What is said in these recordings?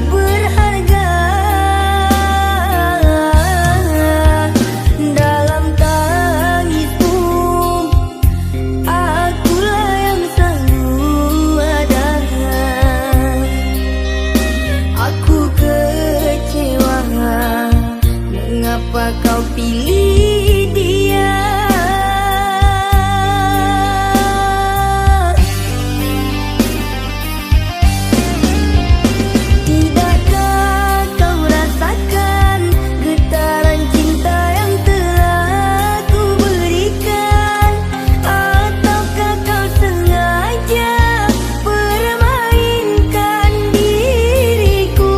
berharga. Dalam tangismu akulah yang selalu ada. Aku kecewa, mengapa kau pilih dia? Tidakkah kau rasakan getaran cinta yang telah ku berikan? Ataukah kau sengaja permainkan diriku?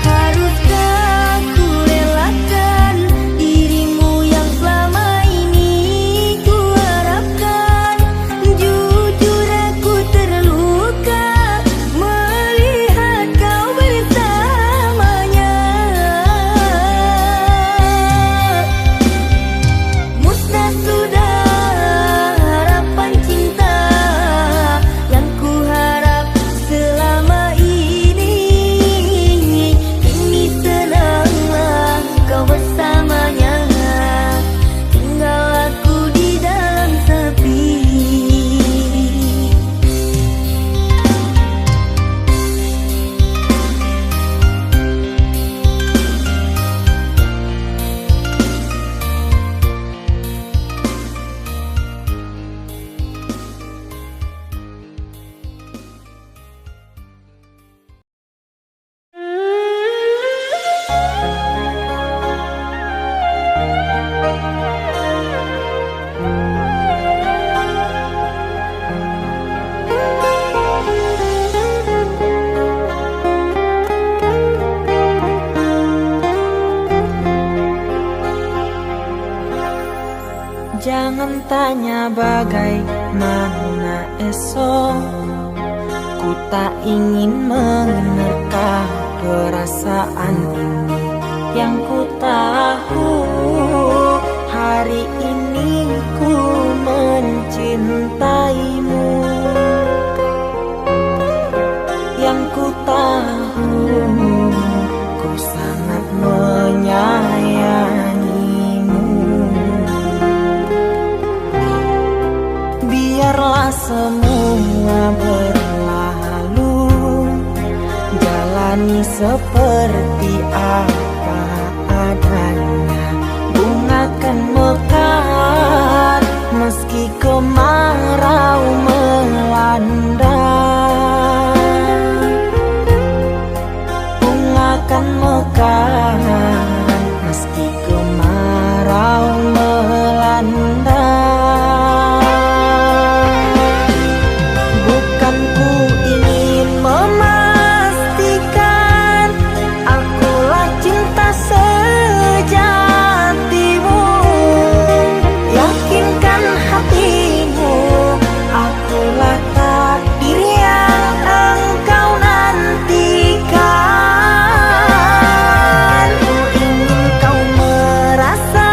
Haruskah ku relakan dirimu yang selama ini ku harapkan? Jujur aku terluka melihat kau bersamanya. Musnah sudah harapan cinta yang ku harap selama ini. Kini senanglah kau bersamanya, tinggal aku di dalam sepi. Jangan tanya bagaimana esok, ku tak ingin menerka perasaan ini. Yang ku tahu hari ini ku mencintaimu. Yang ku tahu ku sangat menyayangimu. Biarlah semua berlalu, jalani seperti apa adanya. Bunga kan mekar meski kemarau melanda. Bunga kan mekar meski kemarau melanda. Bukan ku ingin memastikan akulah cinta sejatimu. Yakinkan hatimu, akulah takdir yang engkau nantikan. Ku ingin kau merasa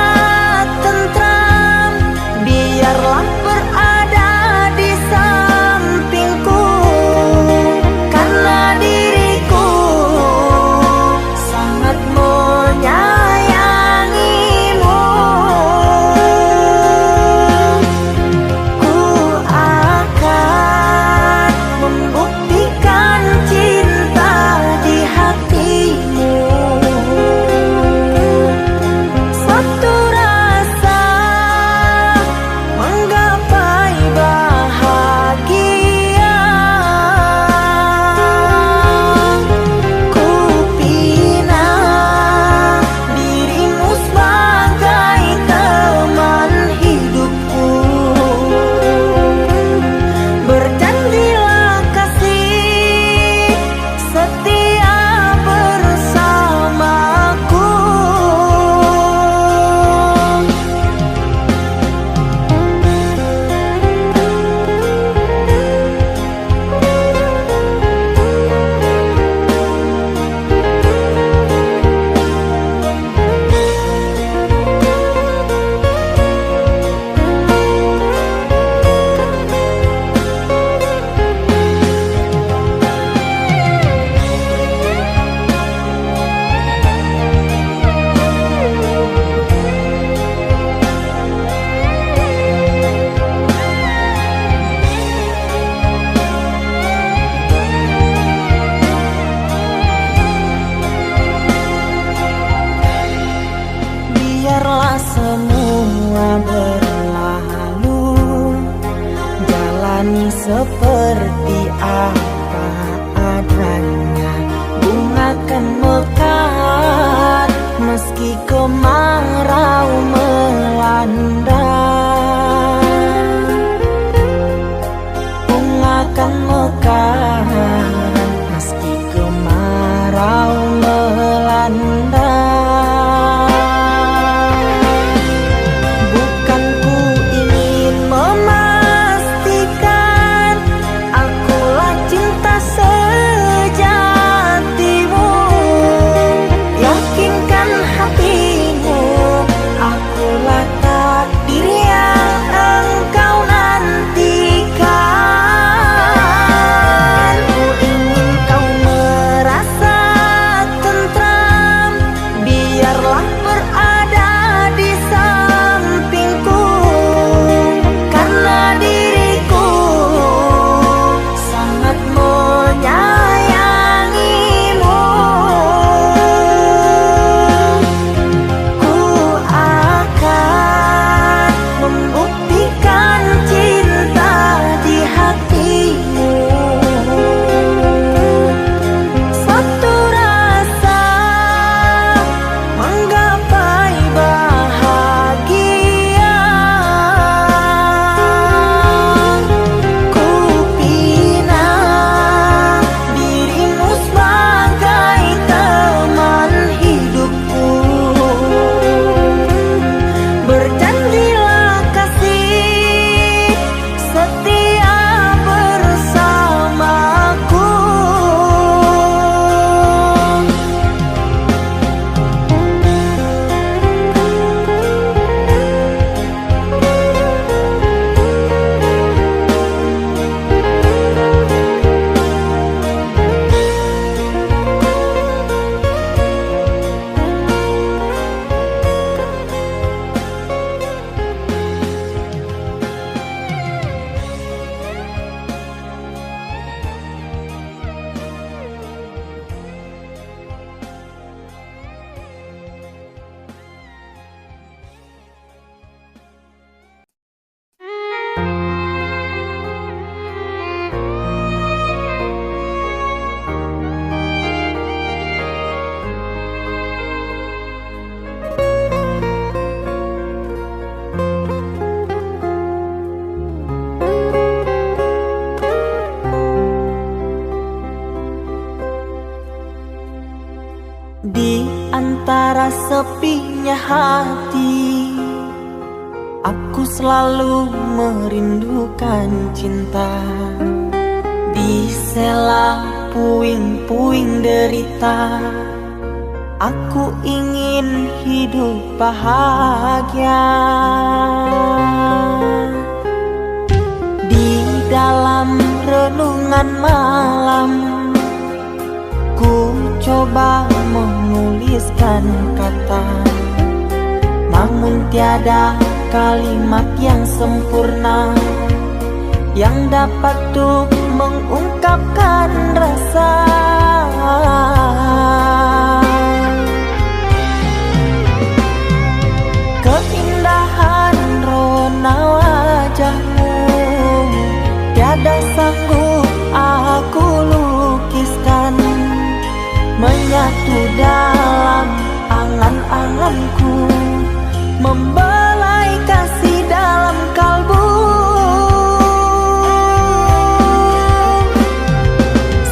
seperti apa adanya. Bunga kan mekar meski kemarau melanda. Bunga kan mekar meski kemarau melanda. Bukan ku ingin memastikan akulah cinta sejatimu. Yakinkan hatimu, akulah takdir yang engkau nantikan. Ku ingin kau merasa tentram, biarlah berada di sampingku, karena diriku sangat menyayangimu. Ku akan membuktikan cinta di hatimu. Satu rasa menggapai bahagia. Ku pinang dirimu sebagai teman hidupku. Berjanjilah kasih setia bersamaku. Di antara sepinya hati, aku selalu merindukan cinta. Di sela puing-puing derita, aku ingin hidup bahagia. Di dalam renungan malam, ku coba menuliskan kata, namun tiada kalimat yang sempurna yang dapat untuk mengungkapkan rasa. Keindahan rona wajahmu tiada sanggup aku lukiskan, menyatu dalam angan-anganku, membelai kasih dalam kalbu.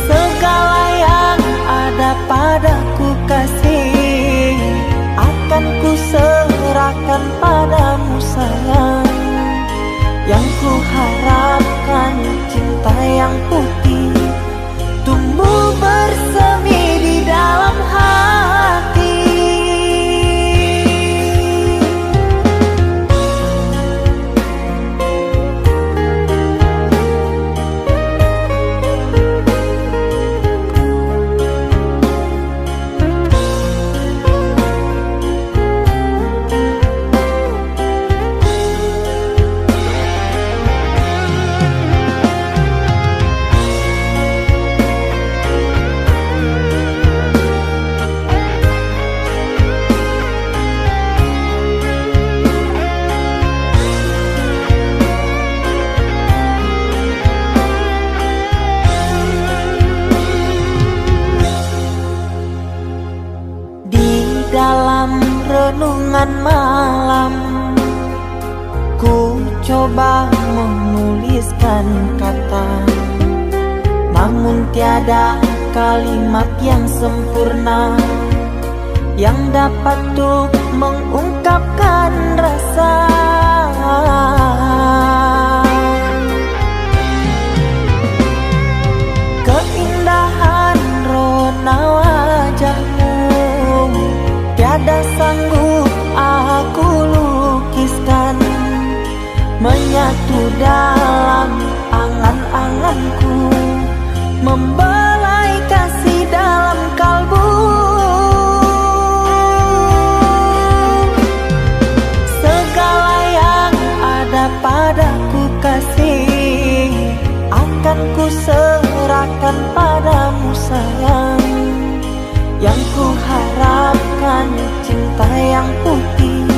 Segala yang ada padaku kasih, akan ku serahkan padamu sayang. Yang ku harapkan cinta yang putih tumbuh bersemi di dalam hati. renungan malam, ku coba menuliskan kata, namun tiada kalimat yang sempurna yang dapat untuk mengungkapkan rasa. Keindahan rona wajahmu tiada sanggup aku lukiskan, menyatu dalam angan-anganku, membelai kasih dalam kalbu. Segala yang ada padaku kasih, akan ku serahkan padamu sayang. Yang ku harapkan cinta yang putih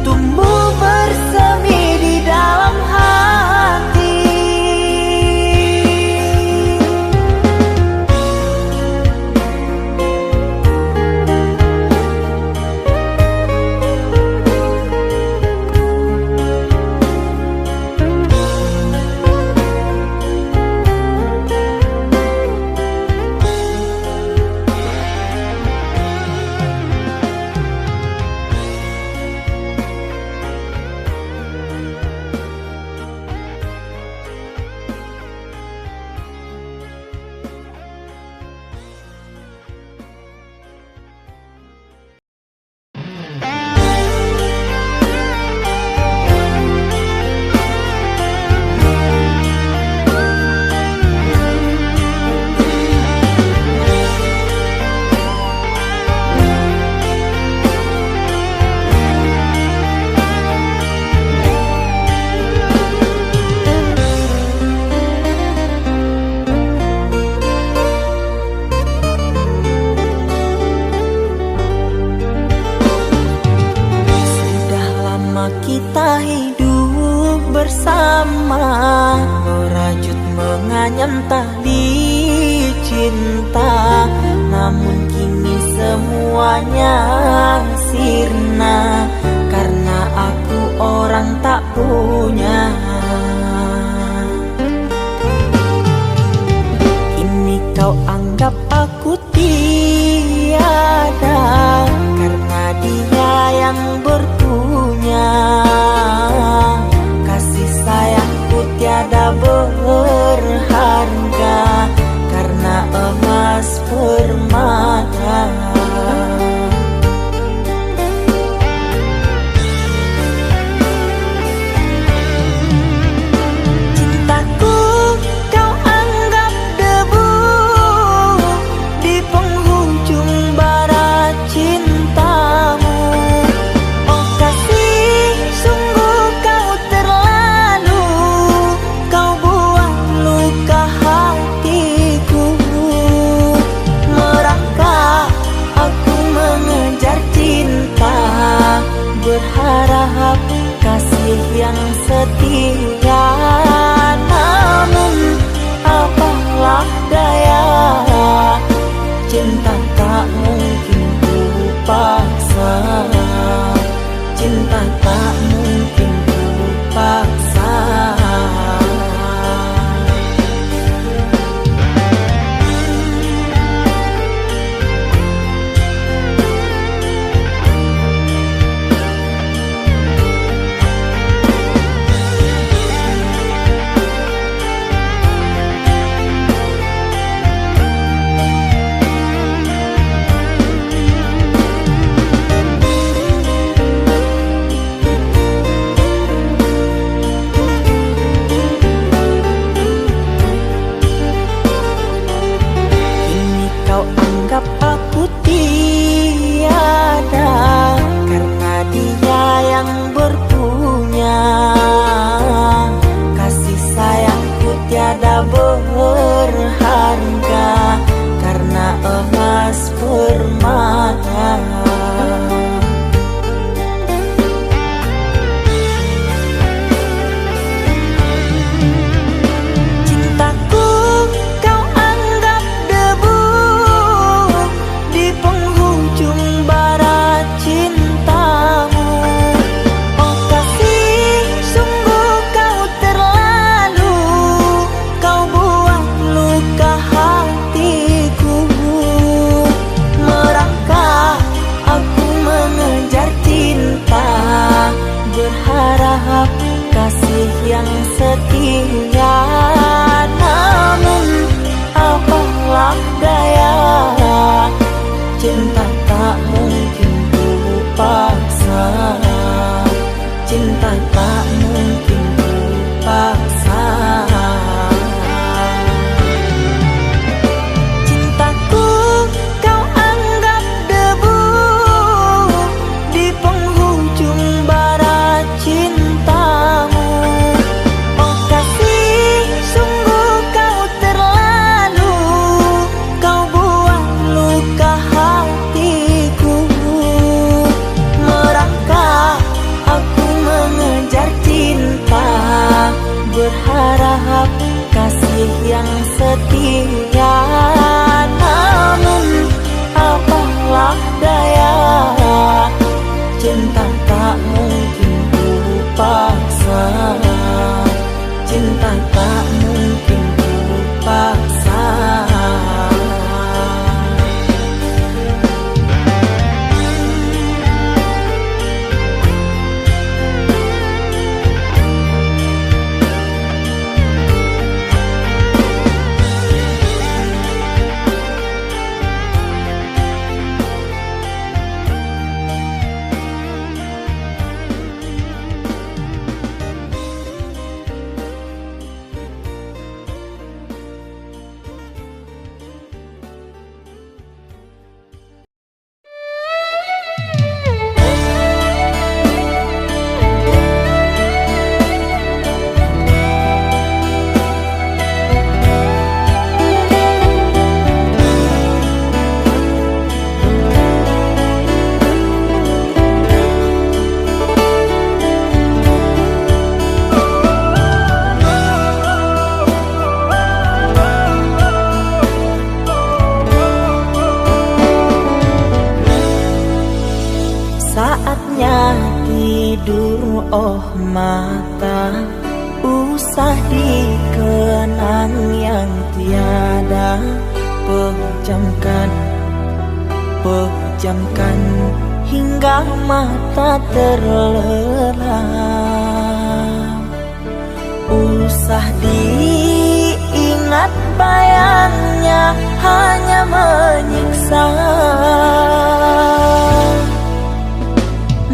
tumbuh bersemi di dalam hati. setia. Namun apalah daya, cinta tak mungkin ku paksa. Cinta tak mungkin ku paksa. Cintaku kau anggap debu di penghujung bara cintamu. Oh kasih, sungguh kau terlalu, kau buat luka hatiku. Merangkak aku mengejar cinta, berharap kasih yang setia. Namun apalah daya, cinta tak mungkin ku paksa. Cinta tak mungkin ku paksa. Saatnya tidur, oh mata, usah dikenang yang tiada. Pejamkan, pejamkan hingga mata terlelap. Usah diingat bayangnya, hanya menyiksa.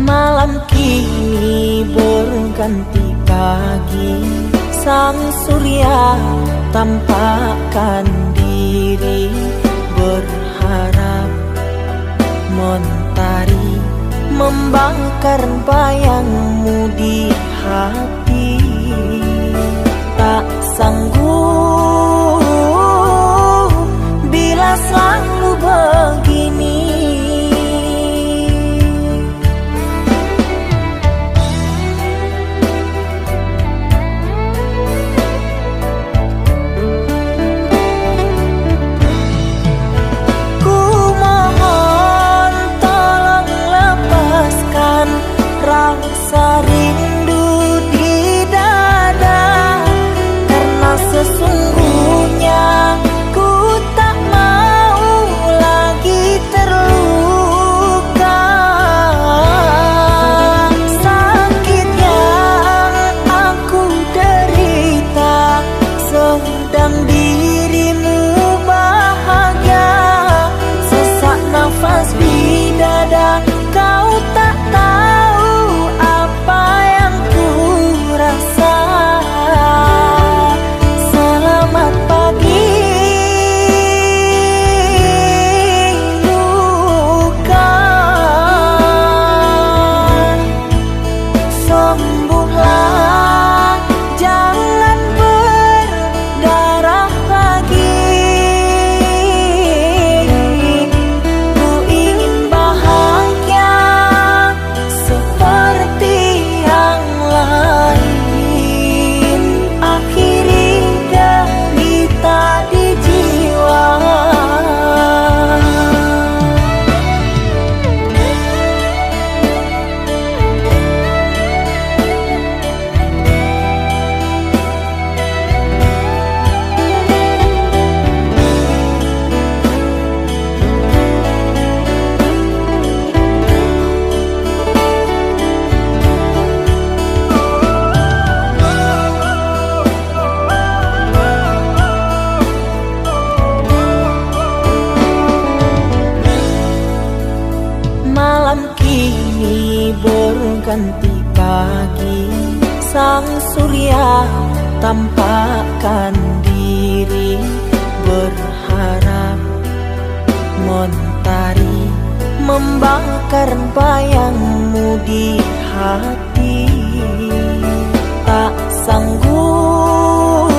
Malam kini berganti pagi, sang surya tampakkan diri. Berharap mentari membakar bayangmu di hati. Tak sanggup bila selalu begini. Rasa rindu di dada, nanti pagi sang surya tampakkan diri, berharap mentari membakar bayangmu di hati. Tak sanggup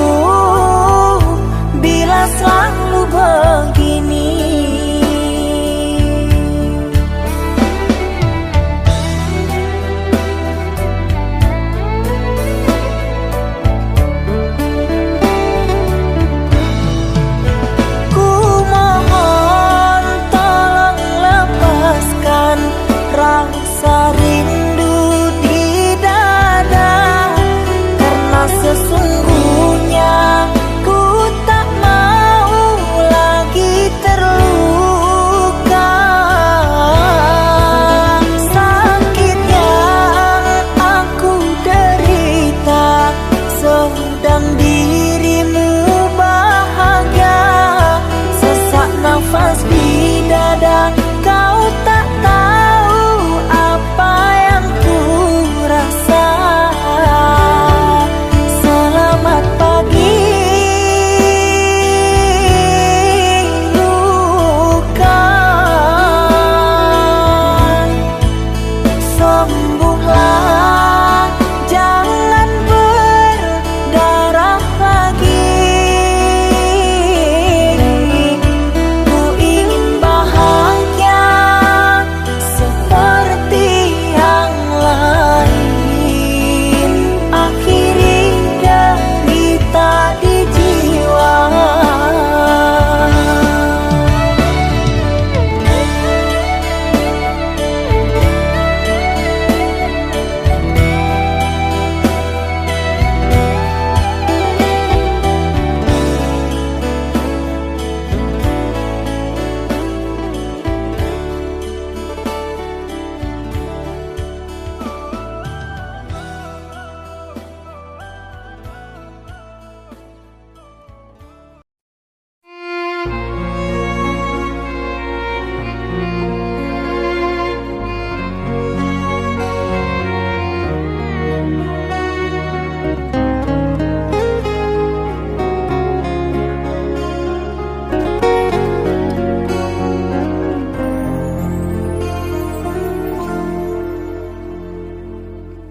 bila selalu begini. Ku mohon tolong lepaskan rasa rindu di dada, karena sesungguhnya ku tak mau lagi terluka. Sakit yang aku derita sedang dirimu bahagia. Sesak nafas di dada, kau tak tahu apa yang ku rasa. Selamat pagi luka, sembuhlah, jangan berdarah lagi. Ku ingin bahagia seperti yang lain, akhiri derita di jiwa.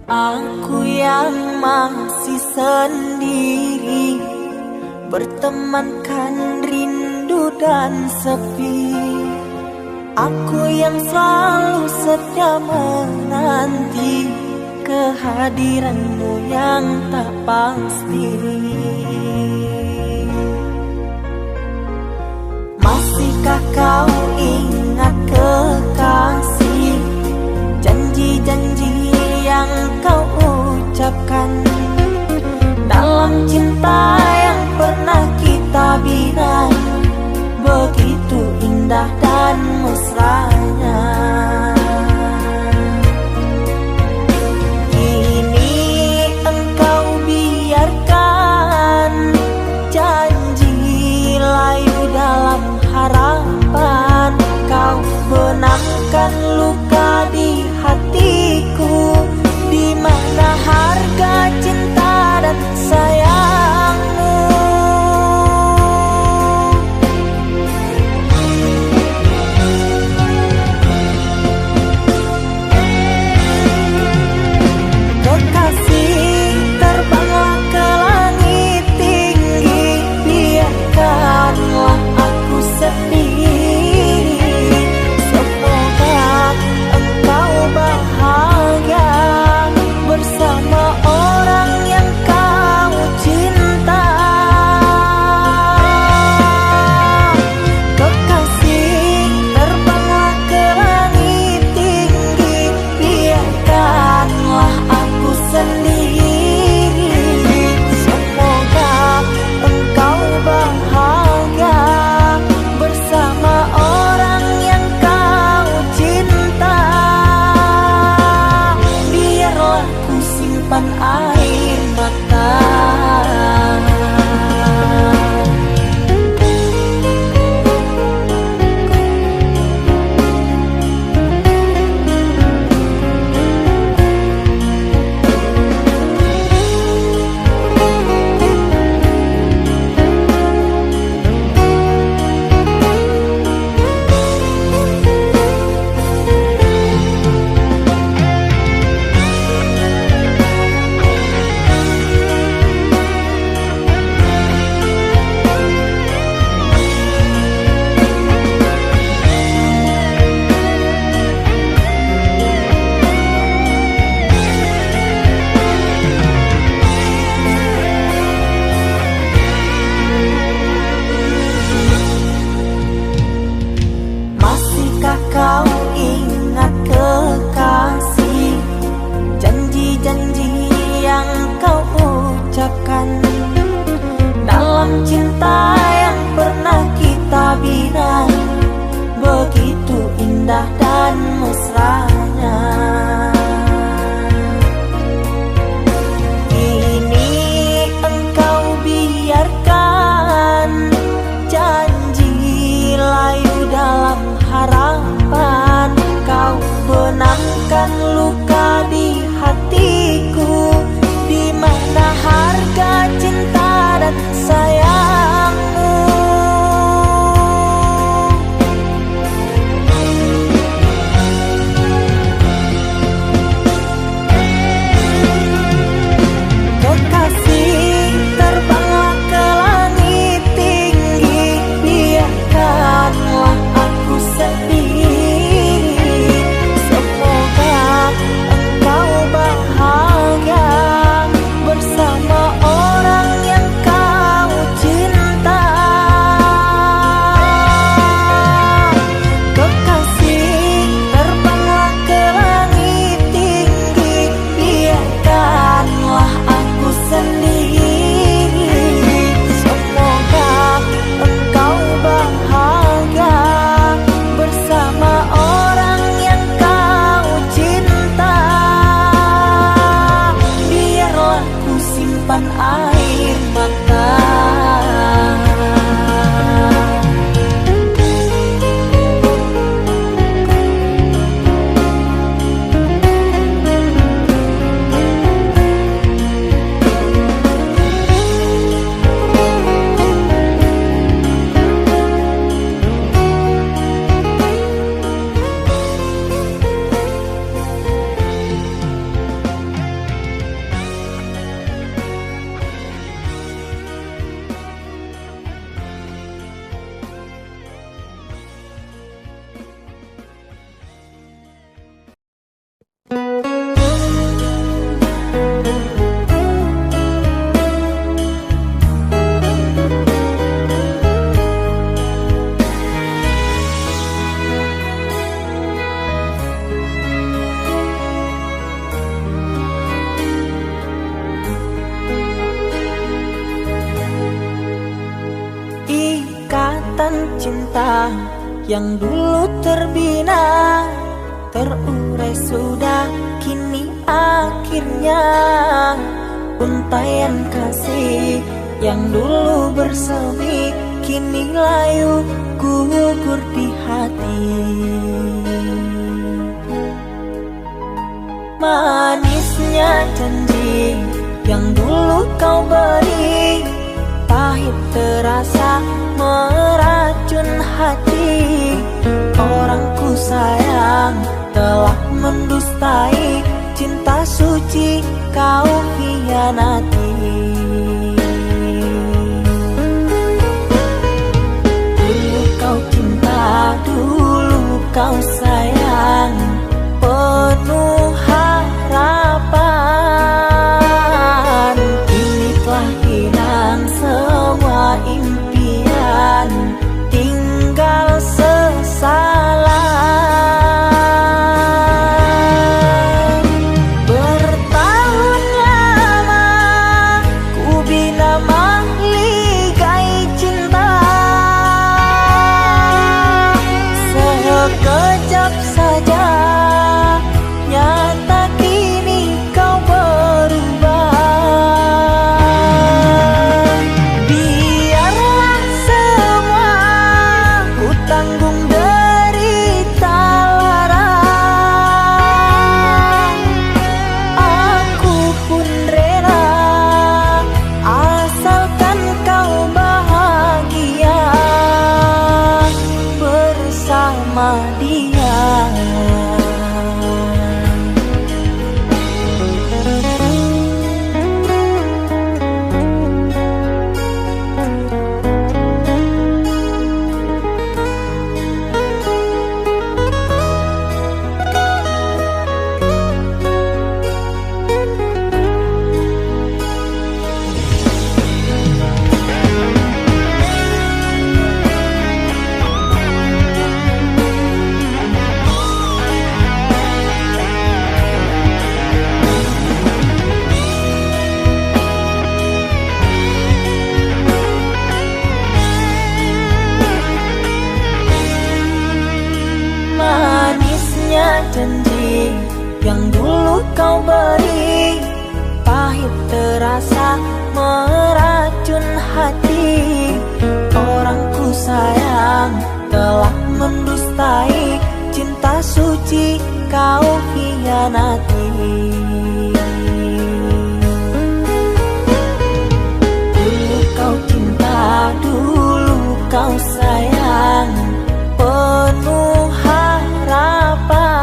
Aku yang masih sendiri, bertemankan rindu dan sepi. Aku yang selalu setia menanti kehadiranmu yang tak pasti. Masihkah kau ingat kekasih, janji-janji yang kau ucapkan dalam cinta yang pernah kita bina, begitu indah dan mesranya. Kini engkau biarkan indah dan mesranya. Kini engkau biarkan janji layu dalam harapan. Kau benamkan luka di hatiku, di mana harga cinta dan sayangmu. Kekasih, terbanglah ke langit tinggi, biarkanlah aku sedih. Semoga engkau bahagia bersama orang yang kau cinta. Kekasih, terbanglah ke langit tinggi, biarkanlah aku sendiri. Semoga engkau bahagia bersama orang yang kau cinta. Biarlah ku simpan air mata. Ikatan cinta yang dulu terbina, terurai sudah kini akhirnya. Untaian kasih yang dulu bersemi, kini layu gugur di hati. Manisnya janji yang dulu kau beri, pahit terasa meracun hati. Orang ku sayang telah mendustai, cinta suci kau hianati. Dulu kau cinta, dulu kau sayang, penuh harapan. Kini telah hilang semua impian, tinggal sesalan. Bertahun lama ku bina mahligai cinta, sekejap saja nyata kini kau berubah. Biar janji yang dulu kau beri, pahit terasa meracun hati. Orang ku sayang telah mendustai cinta suci kau hianati. Dulu kau cinta, dulu kau sayang, penuh harapan.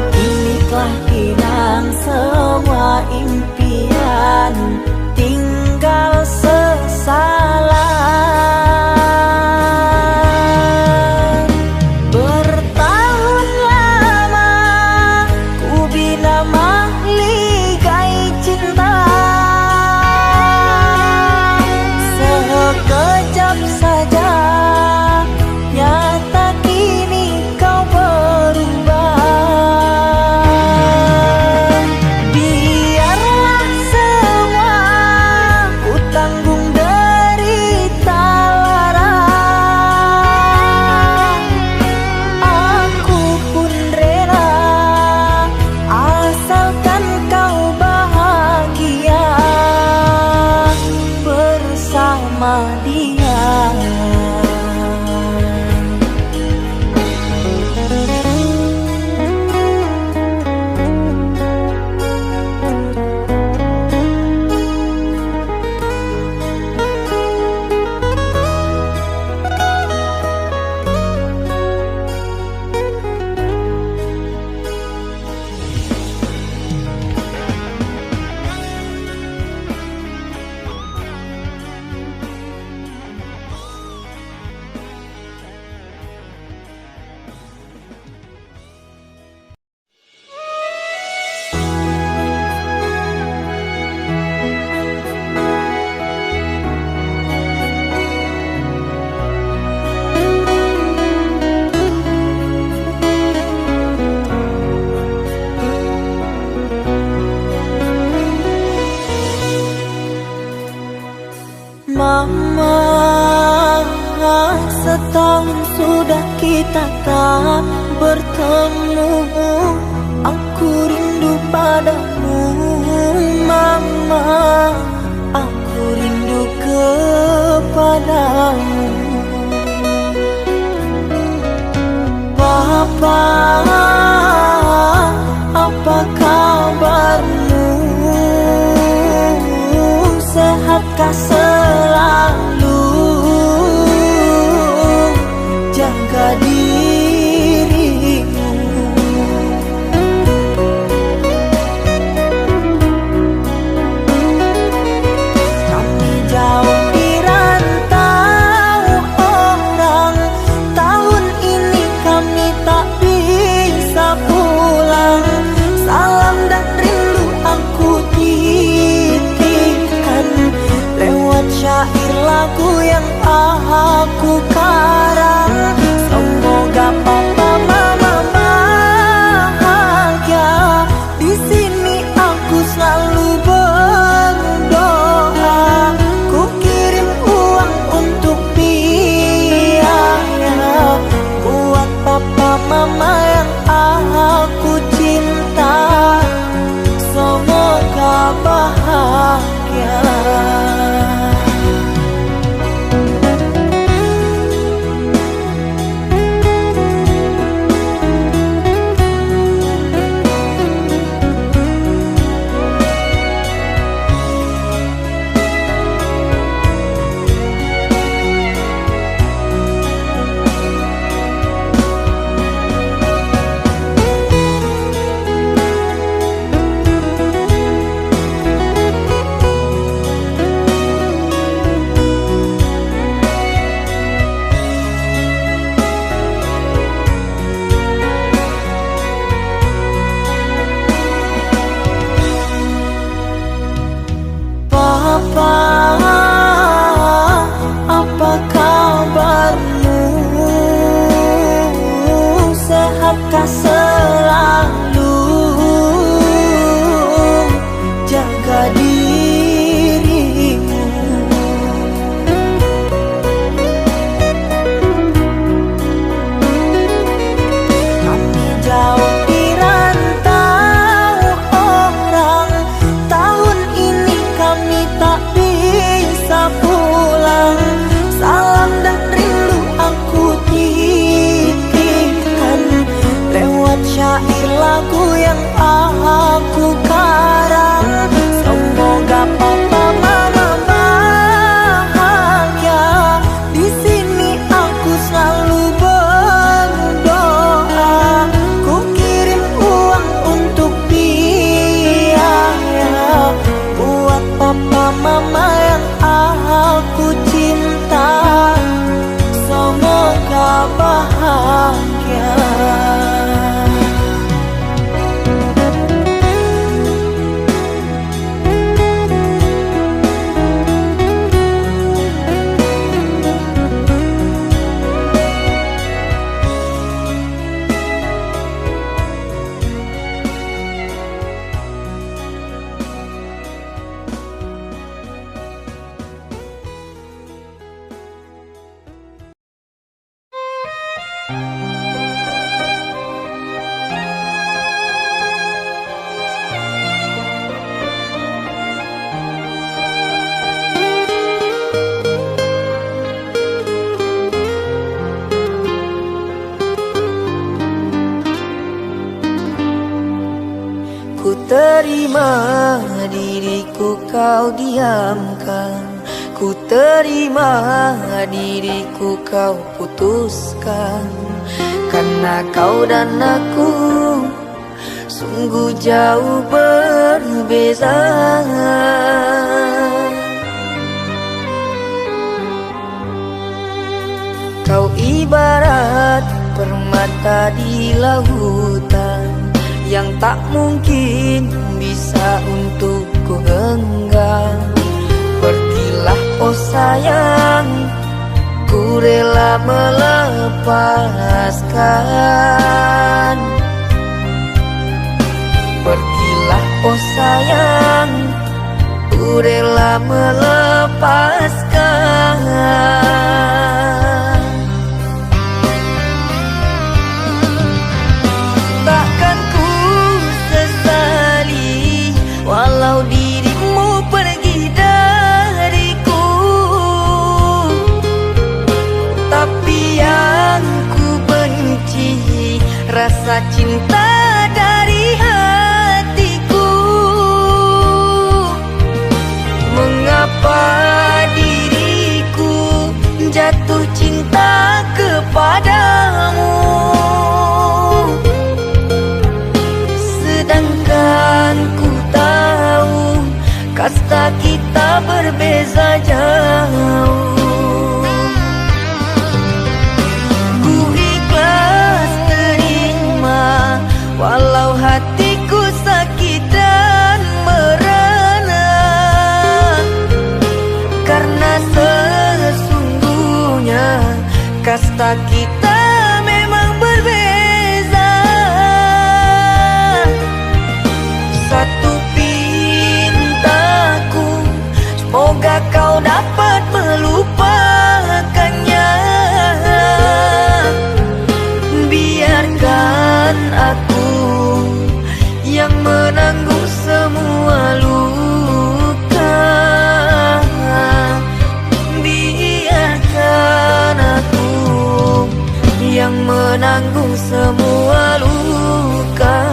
Kini telah hilang semua impian, tinggal sesalan. Bertahun lama ku bina mahligai cinta, sekejap saja nyata kini kau berubah. Biarlah semua ku tanggung derita lara, aku pun rela asalkan kau bahagia bersama dia. Mama, setahun sudah kita tak bertemu. Aku rindu padamu, Mama. Aku rindu kepadamu. Papa, apa kabarmu? Sehatkah selalu? Jaga dirimu. Kami jauh di rantau orang, tahun ini kami tak bisa pulang. Salam dan rindu aku titipkan lewat syair lagu yang aku karang. Semoga papa mama bahagia. Di sini aku selalu berdoa. Ku kirim uang untuk biaya buat papa mama yang aku cinta. Semoga bahagia. kau diamkan, ku terima diriku kau putuskan. Karena kau dan aku sungguh jauh berbeza. Kau ibarat permata di lautan yang tak mungkin bisa untuk ku genggam. Pergilah oh sayang, ku rela melepaskan. Pergilah oh sayang, ku rela melepaskan. Takkan ku sesali walau dirimu pergi dariku, tapi yang ku benci rasa cinta dari hatiku. Mengapa diriku jatuh cinta kepadamu, sedangkan ku tahu kasta kita berbeza jauh. Ku ikhlas terima walau hatiku sakit dan merana, karena sesungguhnya kasta kita memang berbeza. Satu pintaku, semoga kau dapat melupakannya. Biarkan aku yang menanggung semua luka. Biarkan aku yang menanggung semua luka.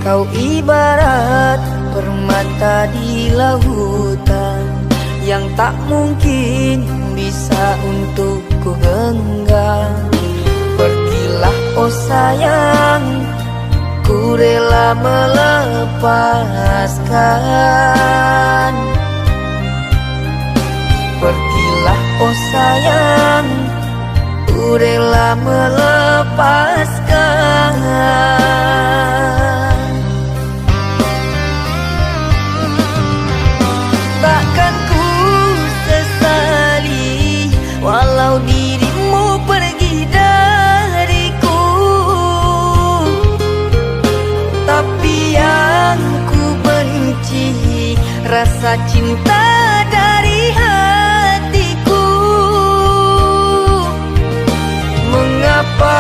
Kau ibarat permata di lautan yang tak mungkin bisa untuk ku genggam. Pergilah oh sayang, ku rela melepaskan. Pergilah oh sayang, ku rela melepaskan. Takkan ku sesali walau dirimu pergi dariku, tapi yang ku benci rasa cinta dari hatiku. Mengapa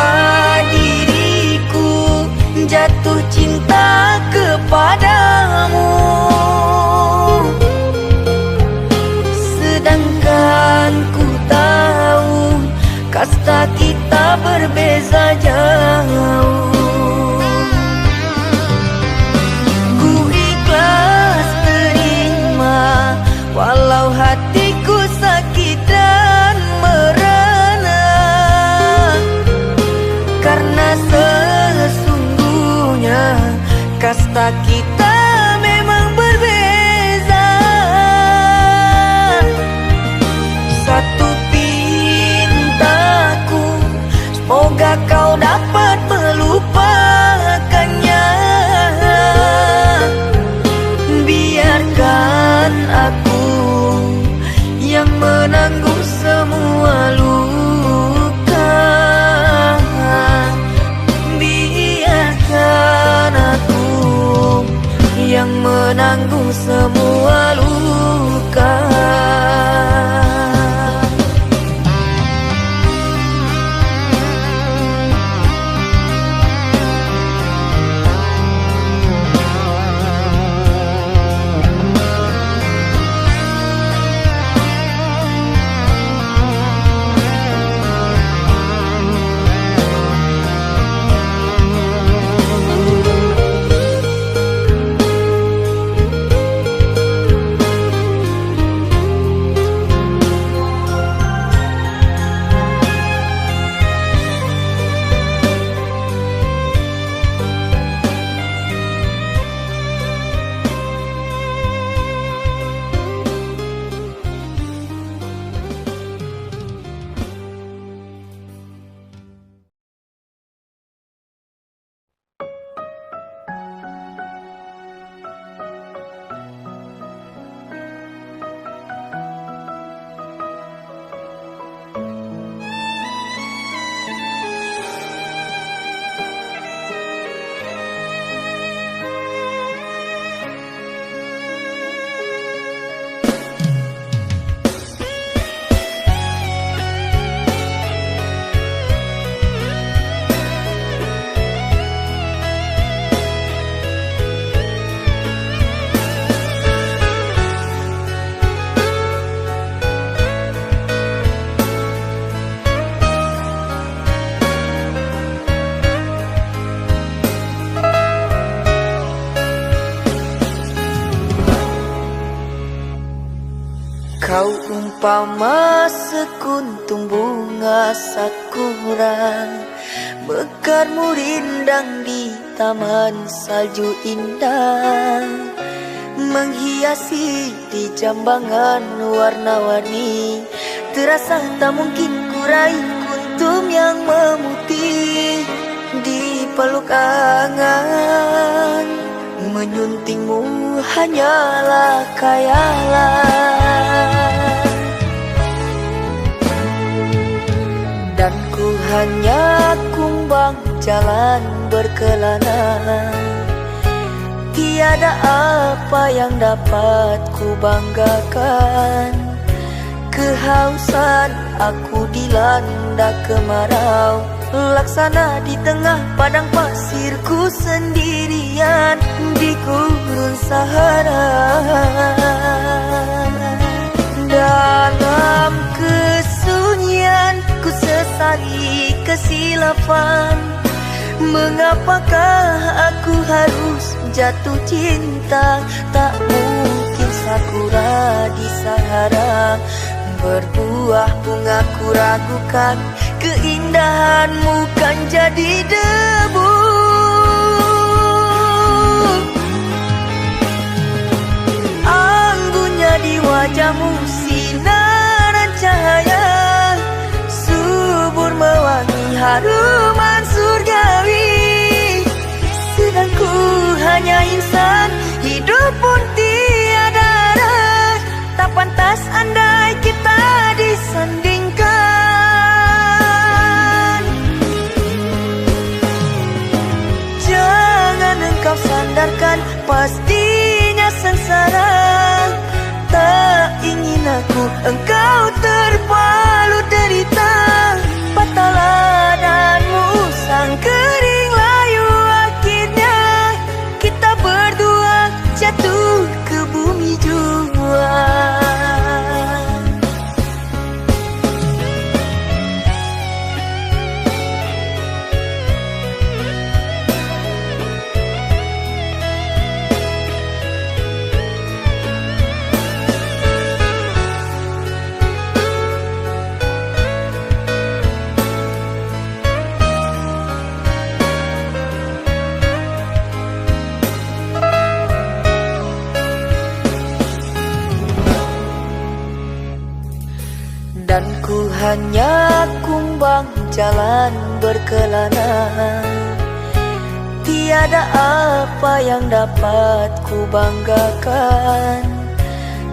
diriku jatuh cinta kepadamu, sedangkan ku tahu kasta kita berbeza jauh. Ku ikhlas terima walau hatiku sakit dan merana, karena sesungguhnya kasta kita menanggung semua luka. Kau umpama sekuntum bunga sakura, mekarmu rindang di taman salju indah, menghiasi di jambangan warna-warni. Terasa tak mungkin kurai kuntum yang memutih di peluk angan. Menyuntingmu hanyalah khayalan, dan ku hanya kumbang jalan berkelana. Tiada apa yang dapat ku banggakan. Kehausan aku dilanda kemarau, laksana di tengah padang pasirku sendirian di gurun Sahara. Dalam kesunyian ku sesali kesilapan. Mengapakah aku harus jatuh cinta? Tak mungkin sakura di Sahara berbuah bunga, ku ragukan keindahanmu kan jadi debu. Anggunnya di wajahmu sinaran cahaya, subur mewangi haruman surgawi. Sedang ku hanya insan, hidup pun tiada arah. Tak pantas andai kita disandingkan. Jangan engkau sandarkan, pastinya sengsara. Tak ingin aku engkau terpalu derita. Patahlah dan musang kering layu, akhirnya kita berdua jatuh ke bumi jua. Dan ku hanya kumbang jalan berkelana. Tiada apa yang dapat ku banggakan.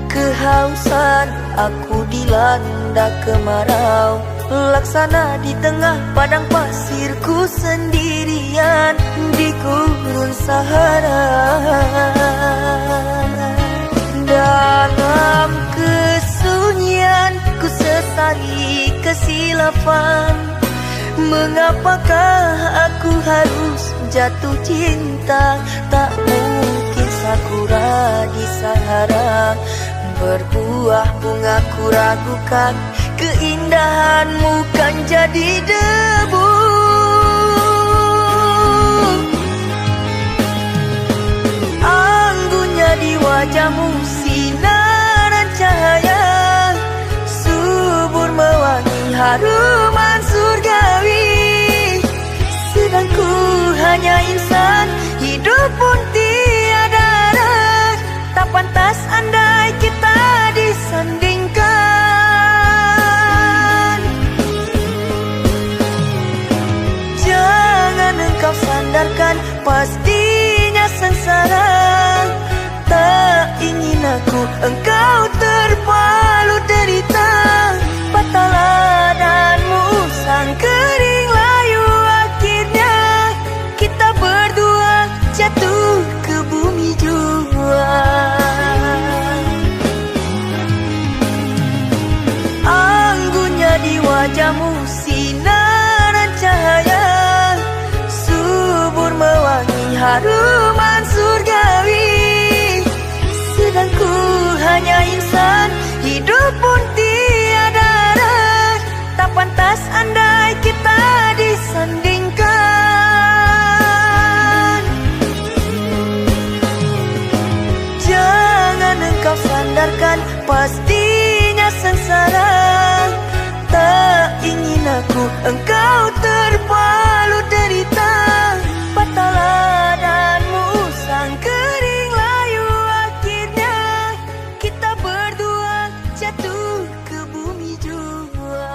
Kehausan aku dilanda kemarau, laksana di tengah padang pasirku sendirian di gurun Sahara. hari kesilapan. Mengapakah aku harus jatuh cinta? Tak mungkin sakura di Sahara berbuah bunga, ku ragukan keindahanmu kan jadi debu. Anggunnya di wajahmu sinaran cahaya, subur mewangi haruman surgawi. Sedang ku hanya insan, hidup pun tiada arah. Tak pantas andai kita disandingkan. Jangan engkau sandarkan, pastinya sengsara. Tak ingin aku engkau terpalu derita. Patah ladangmu sang kering layu, akhirnya kita berdua jatuh ke bumi jua. Anggunnya di wajahmu sinaran cahaya, subur mewangi haruman surgawi. Sedang ku hanya insan, hidup pun tiada arah. Tak pantas andai kita disandingkan. Jangan engkau sandarkan, pastinya sengsara. Tak ingin aku engkau terpalu derita. Patah ladangmu sang kering layu, akhirnya kita berdua jatuh ke bumi jua.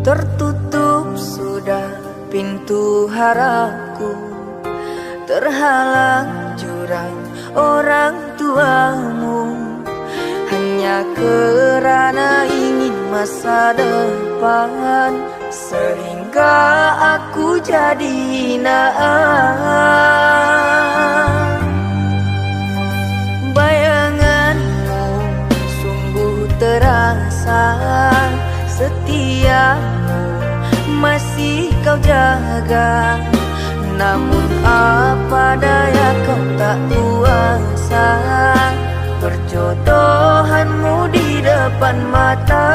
Tertutup sudah pintu harapku, terhalang jurang orang tuamu. Hanya kerana ingin masa depan, sehingga aku jadi hinaan. Bayanganmu sungguh terasa, setiamu masih kau jaga. Namun apa daya kau tak kuasa, perjodohanmu di depan mata.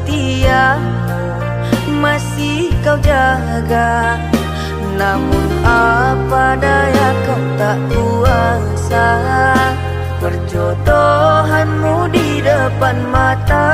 setia masih kau jaga. Namun apa daya kau tak kuasa. Perjodohanmu di depan mata.